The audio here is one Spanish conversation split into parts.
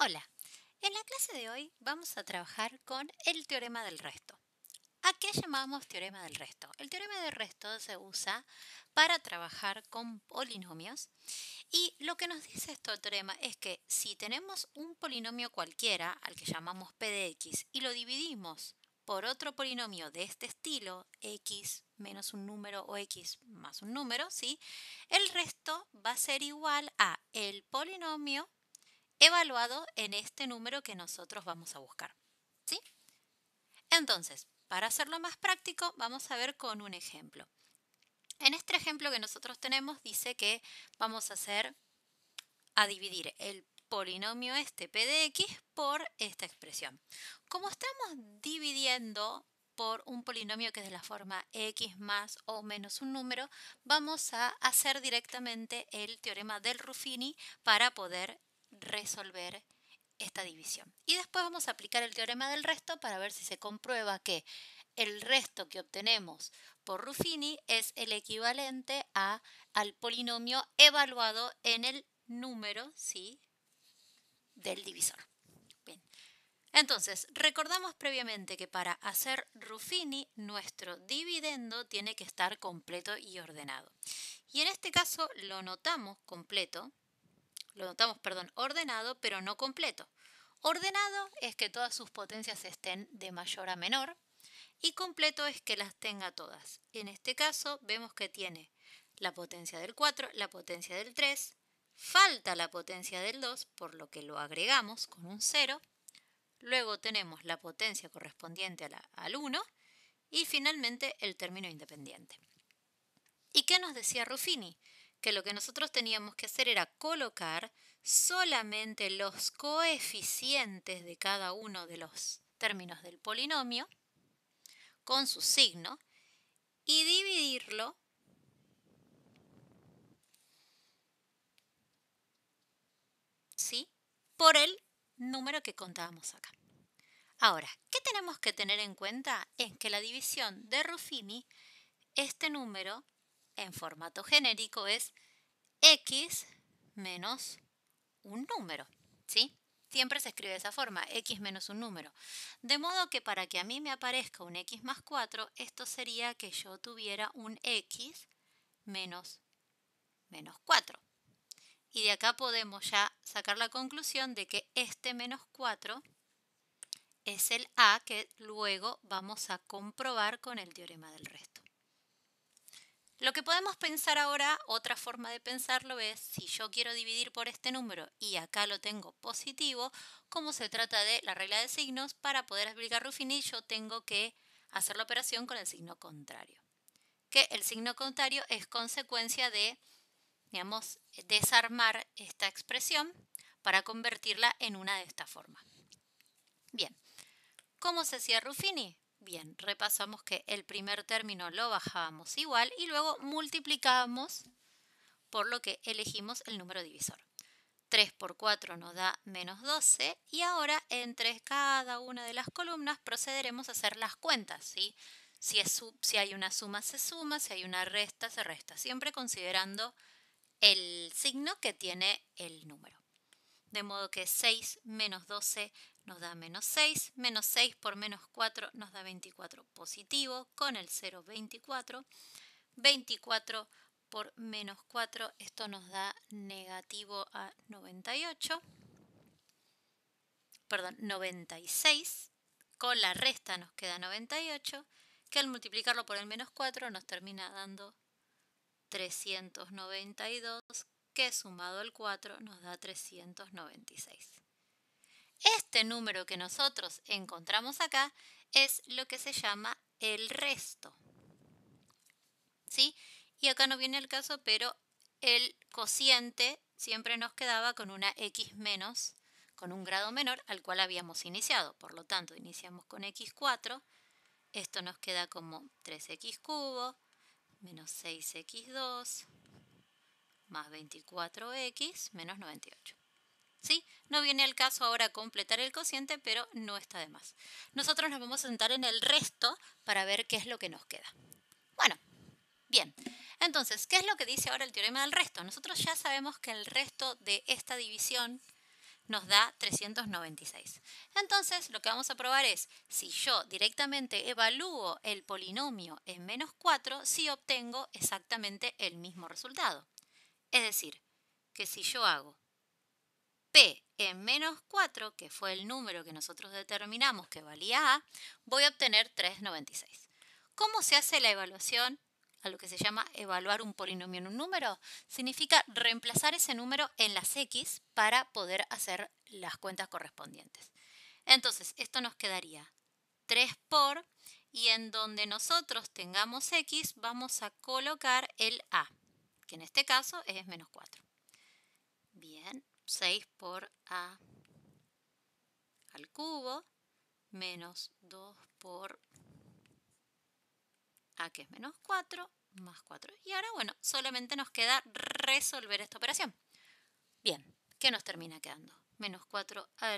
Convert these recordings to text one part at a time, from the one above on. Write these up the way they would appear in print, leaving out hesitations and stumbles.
Hola, en la clase de hoy vamos a trabajar con el teorema del resto. ¿A qué llamamos teorema del resto? El teorema del resto se usa para trabajar con polinomios y lo que nos dice este teorema es que si tenemos un polinomio cualquiera, al que llamamos p de x, y lo dividimos por otro polinomio de este estilo, x menos un número o x más un número, ¿sí? El resto va a ser igual a el polinomio evaluado en este número que nosotros vamos a buscar, ¿sí? Entonces, para hacerlo más práctico, vamos a ver con un ejemplo. En este ejemplo que nosotros tenemos dice que vamos a dividir el polinomio este p de x por esta expresión. Como estamos dividiendo por un polinomio que es de la forma x más o menos un número, vamos a hacer directamente el teorema del Ruffini para poder resolver esta división. Y después vamos a aplicar el teorema del resto para ver si se comprueba que el resto que obtenemos por Ruffini es el equivalente al polinomio evaluado en el número, ¿sí?, del divisor. Bien. Entonces, recordamos previamente que para hacer Ruffini, nuestro dividendo tiene que estar completo y ordenado. Y en este caso lo notamos completo, ordenado, pero no completo. Ordenado es que todas sus potencias estén de mayor a menor y completo es que las tenga todas. En este caso vemos que tiene la potencia del 4, la potencia del 3, falta la potencia del 2, por lo que lo agregamos con un 0. Luego tenemos la potencia correspondiente al 1 y finalmente el término independiente. ¿Y qué nos decía Ruffini? Que lo que nosotros teníamos que hacer era colocar solamente los coeficientes de cada uno de los términos del polinomio con su signo y dividirlo ¿sí?, por el número que contábamos acá. Ahora, ¿qué tenemos que tener en cuenta? Es que la división de Ruffini, este número en formato genérico es x menos un número, ¿sí? Siempre se escribe de esa forma, x menos un número. De modo que para que a mí me aparezca un x más 4, esto sería que yo tuviera un x menos 4. Y de acá podemos ya sacar la conclusión de que este menos 4 es el a que luego vamos a comprobar con el teorema del resto. Lo que podemos pensar ahora, otra forma de pensarlo es, si yo quiero dividir por este número y acá lo tengo positivo, como se trata de la regla de signos, para poder aplicar Ruffini yo tengo que hacer la operación con el signo contrario. Que el signo contrario es consecuencia de, digamos, desarmar esta expresión para convertirla en una de esta forma. Bien, ¿cómo se hacía Ruffini? Bien, repasamos que el primer término lo bajábamos igual y luego multiplicábamos por lo que elegimos el número divisor. 3 por 4 nos da menos 12 y ahora entre cada una de las columnas procederemos a hacer las cuentas, ¿sí? Si hay una suma se suma, si hay una resta se resta, siempre considerando el signo que tiene el número. De modo que 6 menos 12 nos da menos 6 por menos 4 nos da 24 positivo, con el 0, 24. 24 por menos 4, esto nos da negativo a 98. Perdón, 96. Con la resta nos queda 98, que al multiplicarlo por el menos 4 nos termina dando 392, que sumado al 4 nos da 396. Este número que nosotros encontramos acá es lo que se llama el resto, ¿sí? Y acá no viene el caso, pero el cociente siempre nos quedaba con una x menos, con un grado menor al cual habíamos iniciado. Por lo tanto, iniciamos con x4, esto nos queda como 3x cubo, menos 6x2, más 24x, menos 98. ¿Sí? No viene el caso ahora completar el cociente, pero no está de más. Nosotros nos vamos a sentar en el resto para ver qué es lo que nos queda. Bueno, bien. Entonces, ¿qué es lo que dice ahora el teorema del resto? Nosotros ya sabemos que el resto de esta división nos da 396. Entonces, lo que vamos a probar es, si yo directamente evalúo el polinomio en menos 4, si obtengo exactamente el mismo resultado. Es decir, que si yo hago P en menos 4, que fue el número que nosotros determinamos que valía A, voy a obtener 396. ¿Cómo se hace la evaluación? A lo que se llama evaluar un polinomio en un número, significa reemplazar ese número en las X para poder hacer las cuentas correspondientes. Entonces, esto nos quedaría 3 por, y en donde nosotros tengamos X, vamos a colocar el A, que en este caso es menos 4. Bien, 6 por A al cubo, menos 2 por A, que es menos 4, más 4. Y ahora, bueno, solamente nos queda resolver esta operación. Bien, ¿qué nos termina quedando? Menos 4 a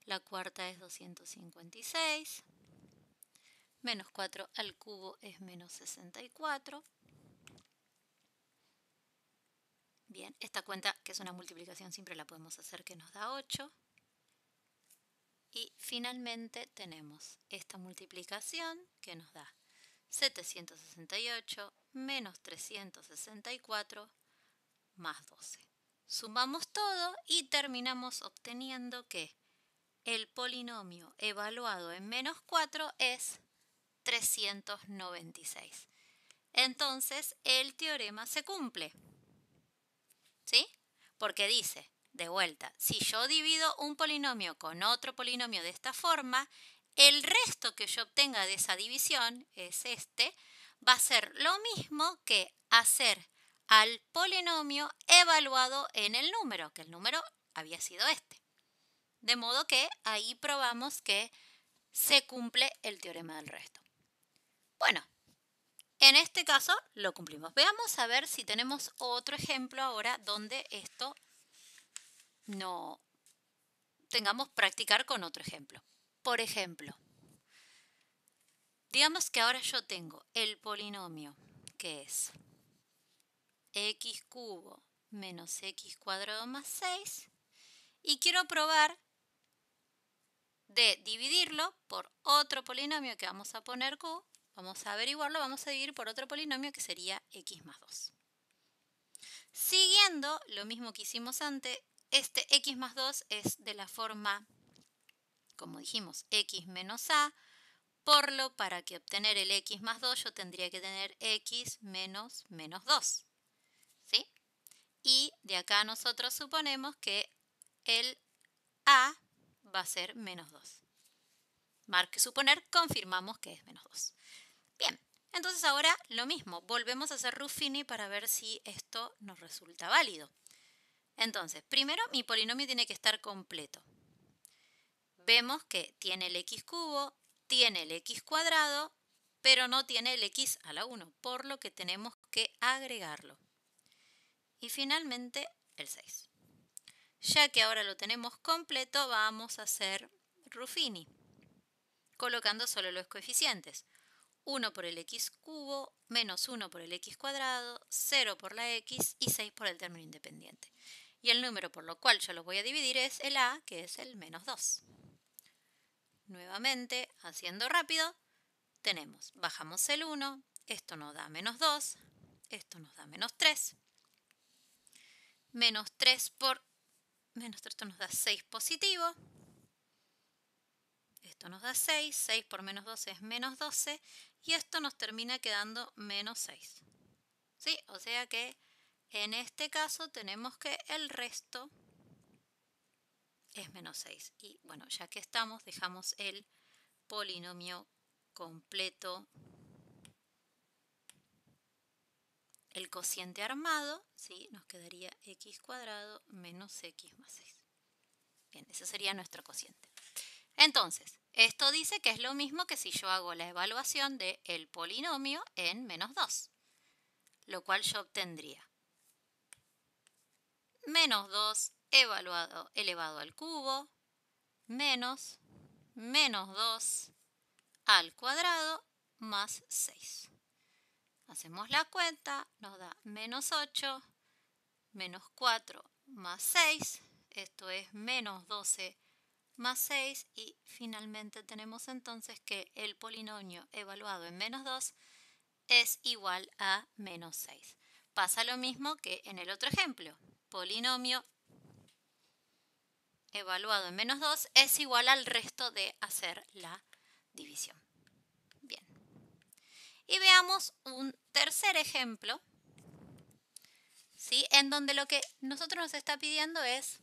la cuarta es 256. Menos 4 al cubo es menos 64. Bien, esta cuenta, que es una multiplicación, siempre la podemos hacer, que nos da 8. Y finalmente tenemos esta multiplicación que nos da 768 menos 364 más 12. Sumamos todo y terminamos obteniendo que el polinomio evaluado en menos 4 es 396. Entonces el teorema se cumple, ¿sí? Porque dice, de vuelta, si yo divido un polinomio con otro polinomio de esta forma, el resto que yo obtenga de esa división, es este, va a ser lo mismo que hacer al polinomio evaluado en el número, que el número había sido este. De modo que ahí probamos que se cumple el teorema del resto. Bueno, en este caso lo cumplimos. Veamos a ver si tenemos otro ejemplo ahora donde esto no tengamos practicar con otro ejemplo. Por ejemplo, digamos que ahora yo tengo el polinomio que es x cubo menos x cuadrado más 6 y quiero probar de dividirlo por otro polinomio que vamos a poner q. Vamos a averiguarlo, vamos a dividir por otro polinomio que sería x más 2. Siguiendo lo mismo que hicimos antes, este x más 2 es de la forma, como dijimos, x menos a, por lo para que obtener el x más 2 yo tendría que tener x menos menos 2. ¿Sí? Y de acá nosotros suponemos que el a va a ser menos 2. Marque suponer, confirmamos que es menos 2. Bien, entonces ahora lo mismo, volvemos a hacer Ruffini para ver si esto nos resulta válido. Entonces, primero mi polinomio tiene que estar completo. Vemos que tiene el x cubo, tiene el x cuadrado, pero no tiene el x a la 1, por lo que tenemos que agregarlo. Y finalmente el 6. Ya que ahora lo tenemos completo, vamos a hacer Ruffini, colocando solo los coeficientes. 1 por el x cubo, menos 1 por el x cuadrado, 0 por la x y 6 por el término independiente. Y el número por lo cual yo lo voy a dividir es el a, que es el menos 2. Nuevamente, haciendo rápido, tenemos, bajamos el 1, esto nos da menos 2, esto nos da menos 3. Menos 3 por menos 3, esto nos da 6 positivo. Esto nos da 6, 6 por menos 12 es menos 12 y esto nos termina quedando menos 6. ¿Sí? O sea que en este caso tenemos que el resto es menos 6. Y bueno, ya que estamos, dejamos el polinomio completo, el cociente armado, ¿sí? Nos quedaría x cuadrado menos x más 6. Bien, ese sería nuestro cociente. Entonces, esto dice que es lo mismo que si yo hago la evaluación del polinomio en menos 2, lo cual yo obtendría menos 2 elevado al cubo menos menos 2 al cuadrado más 6. Hacemos la cuenta, nos da menos 8 menos 4 más 6. esto es menos 12 más 6 y finalmente tenemos entonces que el polinomio evaluado en menos 2 es igual a menos 6. Pasa lo mismo que en el otro ejemplo. Polinomio evaluado en menos 2 es igual al resto de hacer la división. Bien. Y veamos un tercer ejemplo, ¿sí? En donde lo que nosotros nos está pidiendo es,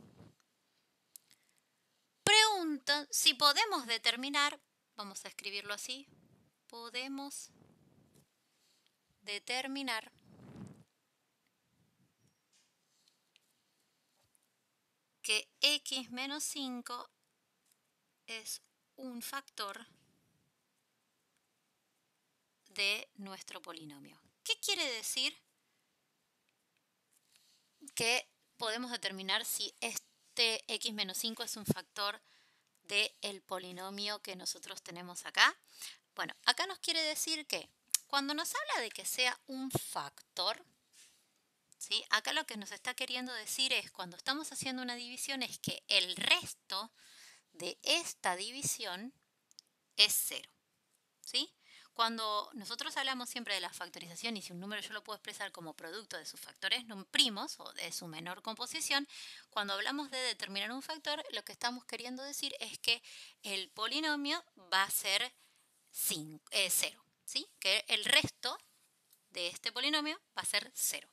pregunta si podemos determinar, vamos a escribirlo así, podemos determinar que x menos 5 es un factor de nuestro polinomio. ¿Qué quiere decir que podemos determinar si este x menos 5 es un factor del polinomio que nosotros tenemos acá? Bueno, acá nos quiere decir que cuando nos habla de que sea un factor, ¿sí? Acá lo que nos está queriendo decir es, cuando estamos haciendo una división, es que el resto de esta división es 0, ¿sí? Cuando nosotros hablamos siempre de la factorización y si un número yo lo puedo expresar como producto de sus factores primos o de su menor composición, cuando hablamos de determinar un factor, lo que estamos queriendo decir es que el polinomio va a ser 0, ¿sí? Que el resto de este polinomio va a ser 0.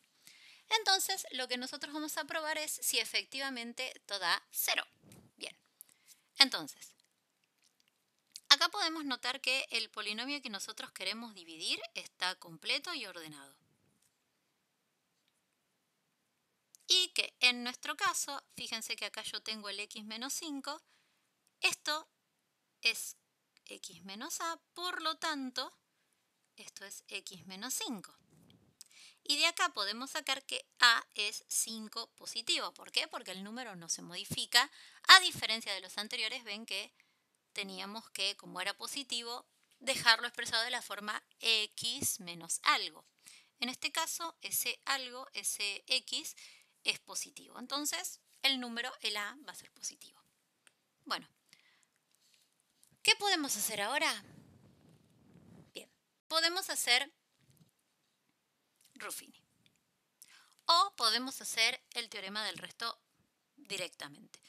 Entonces, lo que nosotros vamos a probar es si efectivamente esto da 0. Bien, entonces, acá podemos notar que el polinomio que nosotros queremos dividir está completo y ordenado. Y que en nuestro caso, fíjense que acá yo tengo el x menos 5, esto es x menos a, por lo tanto, esto es x menos 5. Y de acá podemos sacar que a es 5 positivo. ¿Por qué? Porque el número no se modifica. A diferencia de los anteriores, ven que teníamos que, como era positivo, dejarlo expresado de la forma x menos algo. En este caso, ese algo, ese x, es positivo. Entonces, el número, el a, va a ser positivo. Bueno, ¿qué podemos hacer ahora? Bien, podemos hacer Ruffini. O podemos hacer el teorema del resto directamente.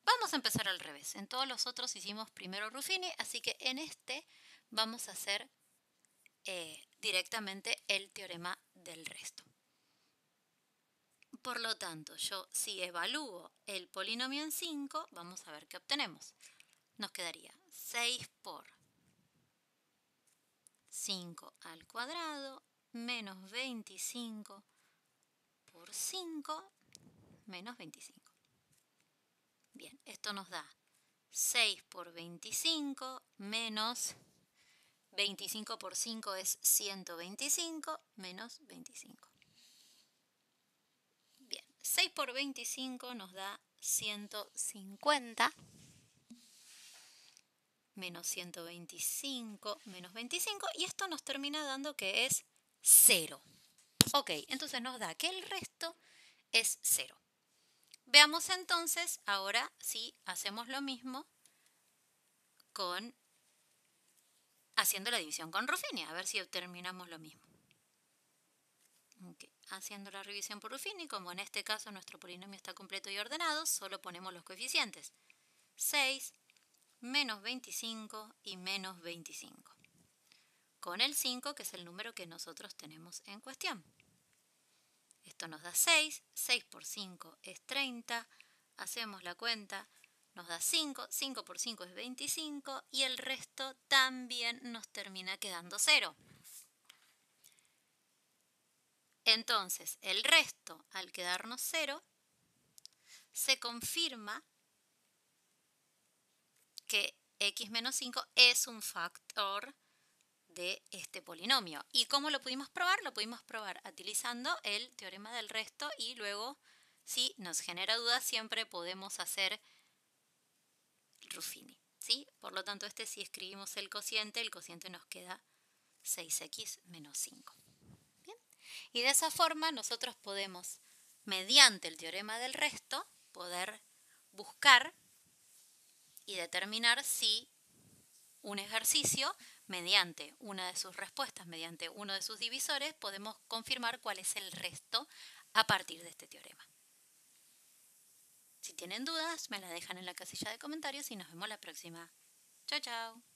Vamos a empezar al revés. En todos los otros hicimos primero Ruffini, así que en este vamos a hacer directamente el teorema del resto. Por lo tanto, yo si evalúo el polinomio en 5, vamos a ver qué obtenemos. Nos quedaría 6 por 5 al cuadrado menos 25 por 5 menos 25. Bien, esto nos da 6 por 25 menos 25 por 5 es 125 menos 25. Bien, 6 por 25 nos da 150 menos 125 menos 25 y esto nos termina dando que es 0. Ok, entonces nos da que el resto es 0. Veamos entonces ahora si hacemos lo mismo con haciendo la división con Ruffini, a ver si terminamos lo mismo. Okay. Haciendo la revisión por Ruffini, como en este caso nuestro polinomio está completo y ordenado, solo ponemos los coeficientes. 6 menos 25 y menos 25. Con el 5, que es el número que nosotros tenemos en cuestión. Esto nos da 6, 6 por 5 es 30, hacemos la cuenta, nos da 5, 5 por 5 es 25 y el resto también nos termina quedando 0. Entonces, el resto, al quedarnos 0, se confirma que x menos 5 es un factor de este polinomio. ¿Y cómo lo pudimos probar? Lo pudimos probar utilizando el teorema del resto y luego, si nos genera dudas, siempre podemos hacer Ruffini, ¿sí? Por lo tanto, si escribimos el cociente nos queda 6x menos 5. ¿Bien? Y de esa forma nosotros podemos, mediante el teorema del resto, poder buscar y determinar si un ejercicio, mediante una de sus respuestas, mediante uno de sus divisores, podemos confirmar cuál es el resto a partir de este teorema. Si tienen dudas, me las dejan en la casilla de comentarios y nos vemos la próxima. Chao, chao.